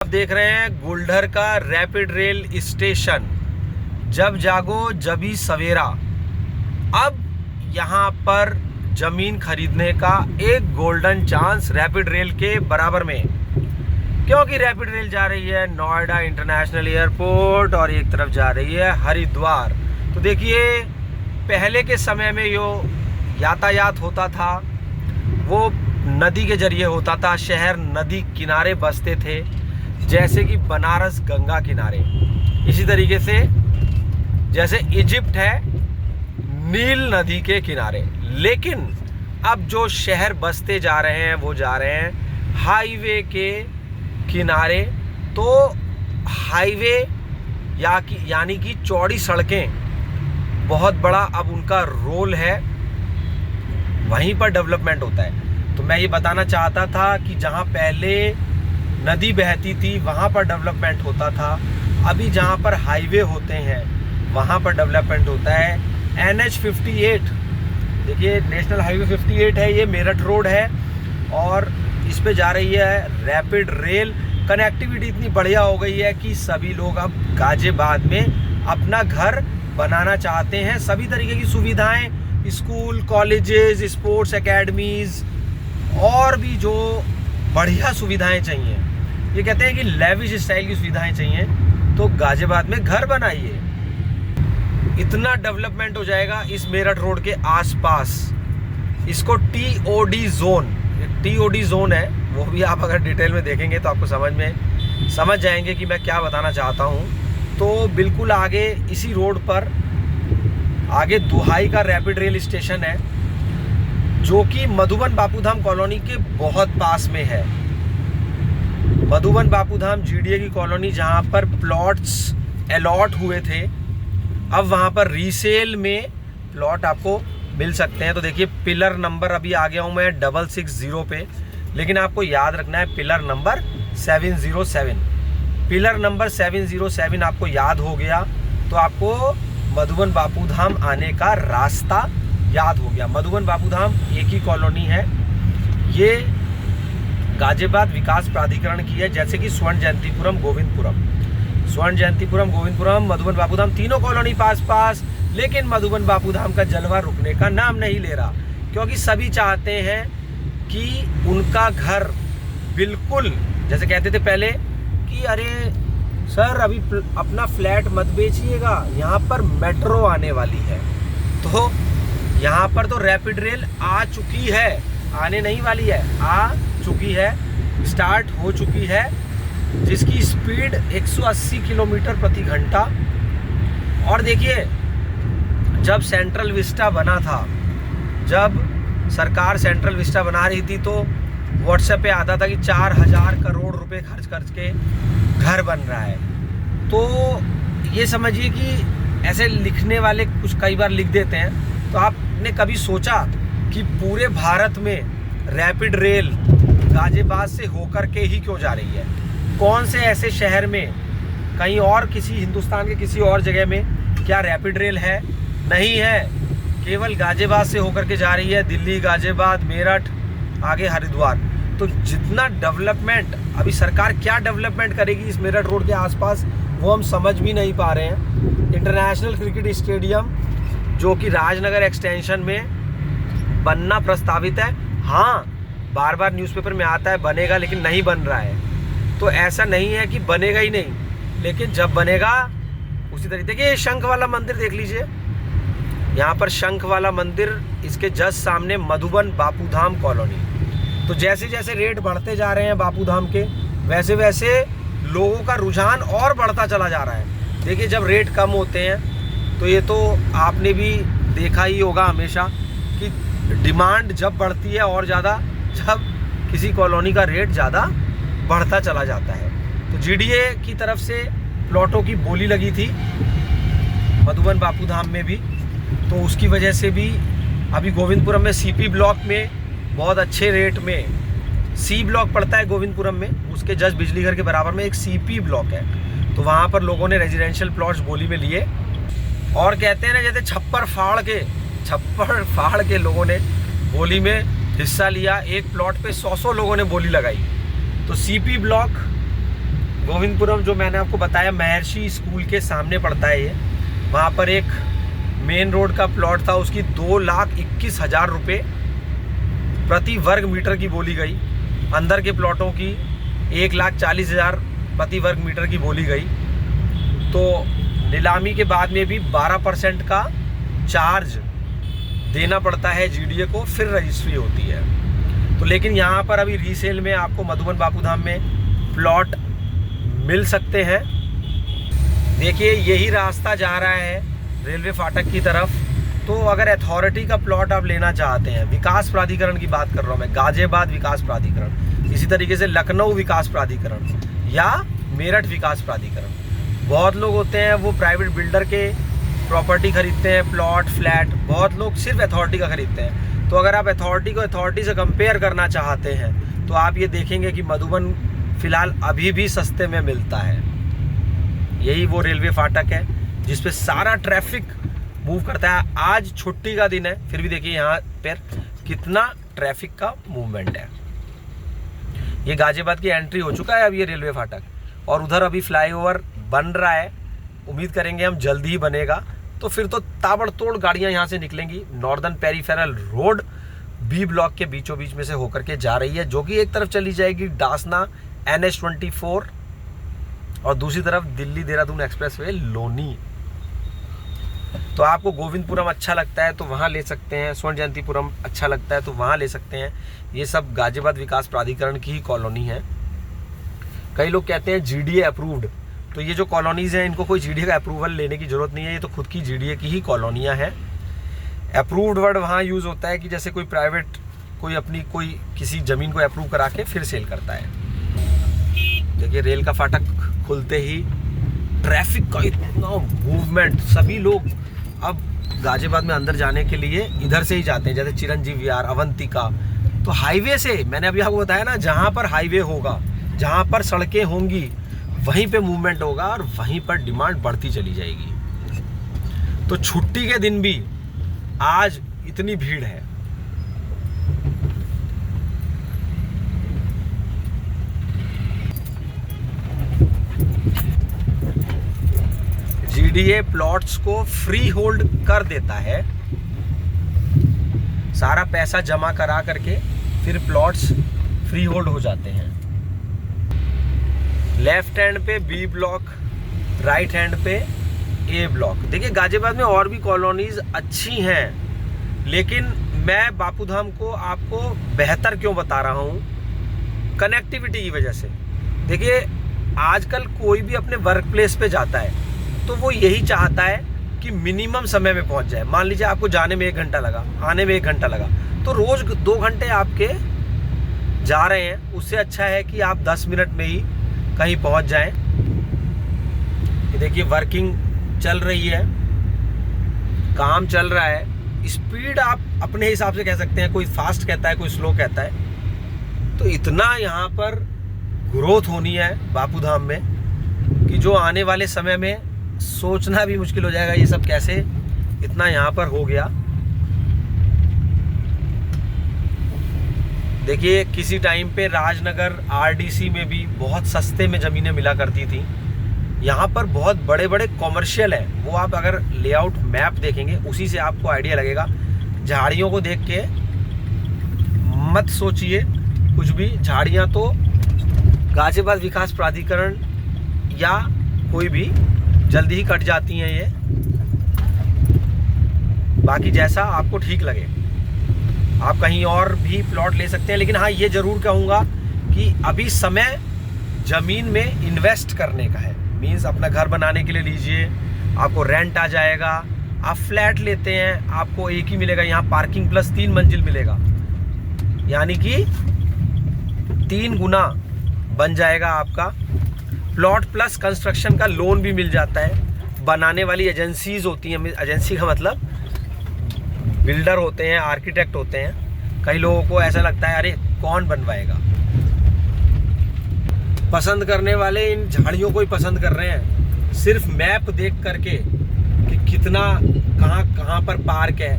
आप देख रहे हैं गोल्डर का रैपिड रेल स्टेशन। जब जागो जभी सवेरा। अब यहाँ पर जमीन खरीदने का एक गोल्डन चांस रैपिड रेल के बराबर में, क्योंकि रैपिड रेल जा रही है नोएडा इंटरनेशनल एयरपोर्ट और एक तरफ जा रही है हरिद्वार। तो देखिए, पहले के समय में जो यातायात होता था वो नदी के जरिए होता था। शहर नदी किनारे बसते थे, जैसे कि बनारस गंगा किनारे। इसी तरीके से जैसे इजिप्ट है नील नदी के किनारे। लेकिन अब जो शहर बसते जा रहे हैं वो जा रहे हैं हाईवे के किनारे। तो हाईवे यानी कि चौड़ी सड़कें बहुत बड़ा अब उनका रोल है, वहीं पर डेवलपमेंट होता है। तो मैं ये बताना चाहता था कि जहाँ पहले नदी बहती थी वहाँ पर डेवलपमेंट होता था, अभी जहाँ पर हाईवे होते हैं वहाँ पर डेवलपमेंट होता है। NH 58 देखिए, नेशनल हाईवे 58 है, ये मेरठ रोड है और इस पे जा रही है रैपिड रेल। कनेक्टिविटी इतनी बढ़िया हो गई है कि सभी लोग अब गाजियाबाद में अपना घर बनाना चाहते हैं। सभी तरीके की सुविधाएं, स्कूल, कॉलेजेस, स्पोर्ट्स एकेडमीज और भी जो बढ़िया सुविधाएं चाहिए, ये कहते हैं कि लेविश स्टाइल की सुविधाएं चाहिए, तो गाजियाबाद में घर बनाइए। इतना डेवलपमेंट हो जाएगा इस मेरठ रोड के आसपास। इसको TOD जोन है, वो भी आप अगर डिटेल में देखेंगे तो आपको समझ जाएंगे कि मैं क्या बताना चाहता हूँ। तो बिल्कुल आगे इसी रोड पर आगे दुहाई का रैपिड रेल स्टेशन है, जो कि मधुबन बापूधाम कॉलोनी के बहुत पास में है। मधुबन बापूधाम GDA की कॉलोनी, जहाँ पर प्लॉट्स अलॉट हुए थे, अब वहाँ पर रीसेल में प्लॉट आपको मिल सकते हैं। तो देखिए, पिलर नंबर अभी आ गया हूँ मैं 660 पे, लेकिन आपको याद रखना है पिलर नंबर 707। पिलर नंबर 707 आपको याद हो गया तो आपको मधुबन बापूधाम आने का रास्ता याद हो गया। मधुबन बापूधाम एक ही कॉलोनी है, ये गाजियाबाद विकास प्राधिकरण की है, जैसे कि स्वर्ण जयंतीपुरम, गोविंदपुरम, मधुबन बापूधाम, तीनों कॉलोनी पास। लेकिन मधुबन बापूधाम का जलवा रुकने का नाम नहीं ले रहा, क्योंकि सभी चाहते हैं कि उनका घर बिल्कुल, जैसे कहते थे पहले कि अरे सर अभी अपना फ्लैट मत बेचिएगा, यहाँ पर मेट्रो आने वाली है। तो यहाँ पर तो रैपिड रेल आ चुकी है, आने नहीं वाली है, आ चुकी है, स्टार्ट हो चुकी है, जिसकी स्पीड 180 किलोमीटर प्रति घंटा। और देखिए, जब सेंट्रल विस्टा बना था, जब सरकार सेंट्रल विस्टा बना रही थी, तो व्हाट्सएप पे आता था कि 4000 करोड़ रुपए खर्च करके घर बन रहा है। तो ये समझिए कि ऐसे लिखने वाले कुछ कई बार लिख देते हैं। तो आपने कभी सोचा कि पूरे भारत में रैपिड रेल गाजियाबाद से होकर के ही क्यों जा रही है? कौन से ऐसे शहर में, कहीं और किसी हिंदुस्तान के किसी और जगह में क्या रैपिड रेल है? नहीं है, केवल गाजियाबाद से होकर के जा रही है। दिल्ली, गाजियाबाद, मेरठ, आगे हरिद्वार। तो जितना डेवलपमेंट अभी सरकार क्या डेवलपमेंट करेगी इस मेरठ रोड के आसपास, वो हम समझ भी नहीं पा रहे हैं। इंटरनेशनल क्रिकेट स्टेडियम जो कि राजनगर एक्सटेंशन में बनना प्रस्तावित है, हाँ बार बार न्यूज़पेपर में आता है बनेगा, लेकिन नहीं बन रहा है। तो ऐसा नहीं है कि बनेगा ही नहीं, लेकिन जब बनेगा उसी तरीके। देखिए, शंख वाला मंदिर देख लीजिए, यहाँ पर शंख वाला मंदिर, इसके जस्ट सामने मधुबन बापूधाम कॉलोनी। तो जैसे जैसे रेट बढ़ते जा रहे हैं बापूधाम के, वैसे वैसे लोगों का रुझान और बढ़ता चला जा रहा है। देखिए, जब रेट कम होते हैं तो ये तो आपने भी देखा ही होगा हमेशा कि डिमांड जब बढ़ती है और ज़्यादा, जब किसी कॉलोनी का रेट ज़्यादा बढ़ता चला जाता है। तो GDA की तरफ से प्लॉटों की बोली लगी थी मधुबन बापूधाम में भी, तो उसकी वजह से भी अभी गोविंदपुरम में CP ब्लॉक में बहुत अच्छे रेट में, C ब्लॉक पड़ता है गोविंदपुरम में, उसके जस्ट बिजली घर के बराबर में एक CP ब्लॉक है। तो वहाँ पर लोगों ने रेजिडेंशियल प्लॉट्स बोली में लिए, और कहते हैं ना, जैसे छप्पर फाड़ के लोगों ने बोली में हिस्सा लिया। एक प्लॉट पे 100 लोगों ने बोली लगाई। तो CP ब्लॉक गोविंदपुरम जो मैंने आपको बताया महर्षि स्कूल के सामने पड़ता है ये। वहाँ पर एक मेन रोड का प्लॉट था, उसकी 2,21,000 रुपये प्रति वर्ग मीटर की बोली गई। अंदर के प्लॉटों की 1,40,000 प्रति वर्ग मीटर की बोली गई। तो नीलामी के बाद में भी 12% का चार्ज देना पड़ता है जीडीए को, फिर रजिस्ट्री होती है। तो लेकिन यहाँ पर अभी रीसेल में आपको मधुबन बापूधाम में प्लॉट मिल सकते हैं। देखिए यही रास्ता जा रहा है रेलवे फाटक की तरफ। तो अगर अथॉरिटी का प्लॉट आप लेना चाहते हैं, विकास प्राधिकरण की बात कर रहा हूँ मैं, गाजियाबाद विकास प्राधिकरण, इसी तरीके से लखनऊ विकास प्राधिकरण या मेरठ विकास प्राधिकरण। बहुत लोग होते हैं वो प्राइवेट बिल्डर के प्रॉपर्टी खरीदते हैं, प्लॉट फ्लैट। बहुत लोग सिर्फ अथॉरिटी का खरीदते हैं। तो अगर आप अथॉरिटी को अथॉरिटी से कंपेयर करना चाहते हैं तो आप ये देखेंगे कि मधुबन फिलहाल अभी भी सस्ते में मिलता है। यही वो रेलवे फाटक है जिस पे सारा ट्रैफिक मूव करता है। आज छुट्टी का दिन है, फिर भी देखिए यहाँ पर कितना ट्रैफिक का मूवमेंट है। ये गाजियाबाद की एंट्री हो चुका है अब ये रेलवे फाटक, और उधर अभी फ्लाईओवर बन रहा है। उम्मीद करेंगे हम जल्दी ही बनेगा, तो फिर तो ताबड़तोड़ गाड़ियाँ यहाँ से निकलेंगी। Northern peripheral road B block के बीचों बीच में से होकर के जा रही है, जो कि एक तरफ चली जाएगी डासना NH24 और दूसरी तरफ दिल्ली देहरादून एक्सप्रेसवे लोनी। तो आपको गोविंदपुरम अच्छा लगता है तो वहाँ ले सकते हैं, स्वर्ण जयंतीपुरम अच्छा लगता है तो वहाँ ले सकते हैं। ये सब गाजियाबाद विकास प्राधिकरण की ही कॉलोनी है। कई लोग कहते हैं जीडीए अप्रूव्ड, तो ये जो कॉलोनीज़ हैं इनको कोई जीडीए का अप्रूवल लेने की ज़रूरत नहीं है, ये तो खुद की जीडीए की ही कॉलोनियाँ हैं। अप्रूव्ड वर्ड वहाँ यूज़ होता है कि जैसे कोई प्राइवेट कोई किसी ज़मीन को अप्रूव करा के फिर सेल करता है। देखिए रेल का फाटक खुलते ही ट्रैफिक का इतना मूवमेंट, सभी लोग अब गाजियाबाद में अंदर जाने के लिए इधर से ही जाते हैं, जैसे चिरंजीवी विहार, अवंतिका। तो हाईवे से मैंने अभी आपको बताया ना, जहाँ पर हाईवे होगा, जहाँ पर सड़कें होंगी, वहीं पे मूवमेंट होगा और वहीं पर डिमांड बढ़ती चली जाएगी। तो छुट्टी के दिन भी आज इतनी भीड़ है। जीडीए प्लॉट्स को फ्री होल्ड कर देता है, सारा पैसा जमा करा करके फिर प्लॉट्स फ्री होल्ड हो जाते हैं। लेफ्ट हैंड पे बी ब्लॉक, राइट हैंड पे ए ब्लॉक। देखिए गाजियाबाद में और भी कॉलोनीज अच्छी हैं, लेकिन मैं बापूधाम को आपको बेहतर क्यों बता रहा हूँ, कनेक्टिविटी की वजह से। देखिए आजकल कोई भी अपने वर्क प्लेस पे जाता है तो वो यही चाहता है कि मिनिमम समय में पहुंच जाए। मान लीजिए आपको जाने में 1 घंटा लगा, आने में 1 घंटा लगा, तो रोज 2 घंटे आपके जा रहे हैं, उससे अच्छा है कि आप 10 मिनट में ही कहीं पहुंच जाएं। ये देखिए वर्किंग चल रही है, काम चल रहा है। स्पीड आप अपने हिसाब से कह सकते हैं, कोई फास्ट कहता है, कोई स्लो कहता है। तो इतना यहाँ पर ग्रोथ होनी है बापूधाम में कि जो आने वाले समय में सोचना भी मुश्किल हो जाएगा ये सब कैसे इतना यहाँ पर हो गया। देखिए किसी टाइम पे राजनगर RDC में भी बहुत सस्ते में ज़मीनें मिला करती थी। यहाँ पर बहुत बड़े बड़े कॉमर्शियल है, वो आप अगर लेआउट मैप देखेंगे उसी से आपको आइडिया लगेगा। झाड़ियों को देख के मत सोचिए कुछ भी, झाड़ियाँ तो गाजियाबाद विकास प्राधिकरण या कोई भी जल्दी ही कट जाती हैं ये, बाकी जैसा आपको ठीक लगे आप कहीं और भी प्लॉट ले सकते हैं। लेकिन हाँ ये ज़रूर कहूँगा कि अभी समय ज़मीन में इन्वेस्ट करने का है। मीन्स अपना घर बनाने के लिए लीजिए, आपको रेंट आ जाएगा। आप फ्लैट लेते हैं आपको एक ही मिलेगा, यहाँ पार्किंग प्लस 3 मंजिल मिलेगा, यानी कि 3 गुना बन जाएगा आपका। प्लॉट प्लस कंस्ट्रक्शन का लोन भी मिल जाता है। बनाने वाली एजेंसीज होती हैं, एजेंसी का मतलब बिल्डर होते हैं, आर्किटेक्ट होते हैं। कई लोगों को ऐसा लगता है अरे कौन बनवाएगा, पसंद करने वाले इन झाड़ियों को ही पसंद कर रहे हैं, सिर्फ मैप देख करके कि कितना कहाँ पर पार्क है,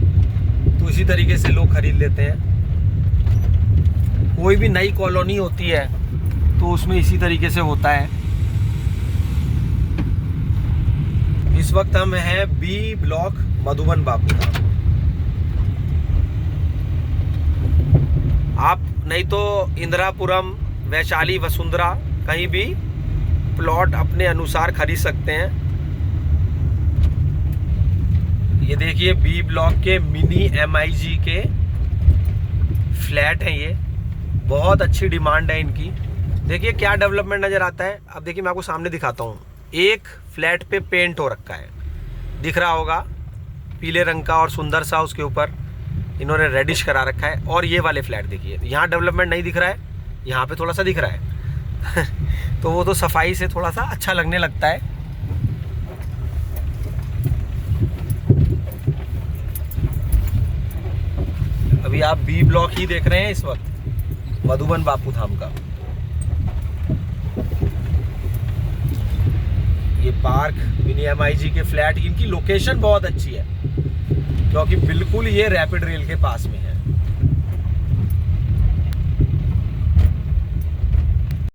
तो इसी तरीके से लोग खरीद लेते हैं। कोई भी नई कॉलोनी होती है तो उसमें इसी तरीके से होता है इस वक्त हम हैं बी ब्लॉक मधुबन बापूधाम। आप नहीं तो इंदिरापुरम, वैशाली, वसुंधरा कहीं भी प्लॉट अपने अनुसार खरीद सकते हैं। ये देखिए बी ब्लॉक के मिनी MIG के फ्लैट हैं। ये बहुत अच्छी डिमांड है इनकी। देखिए क्या डेवलपमेंट नज़र आता है। अब देखिए मैं आपको सामने दिखाता हूँ। एक फ्लैट पे पेंट हो रखा है, दिख रहा होगा, पीले रंग का, और सुंदर सा उसके ऊपर इन्होंने रेडिश करा रखा है। और ये वाले फ्लैट देखिए, यहाँ डेवलपमेंट नहीं दिख रहा है, यहाँ पे थोड़ा सा दिख रहा है तो वो तो सफाई से थोड़ा सा अच्छा लगने लगता है। अभी आप बी ब्लॉक ही देख रहे हैं इस वक्त मधुबन बापूधाम का। ये पार्क, मिनी MIG के फ्लैट, इनकी लोकेशन बहुत अच्छी है क्योंकि बिल्कुल ये रैपिड रेल के पास में है।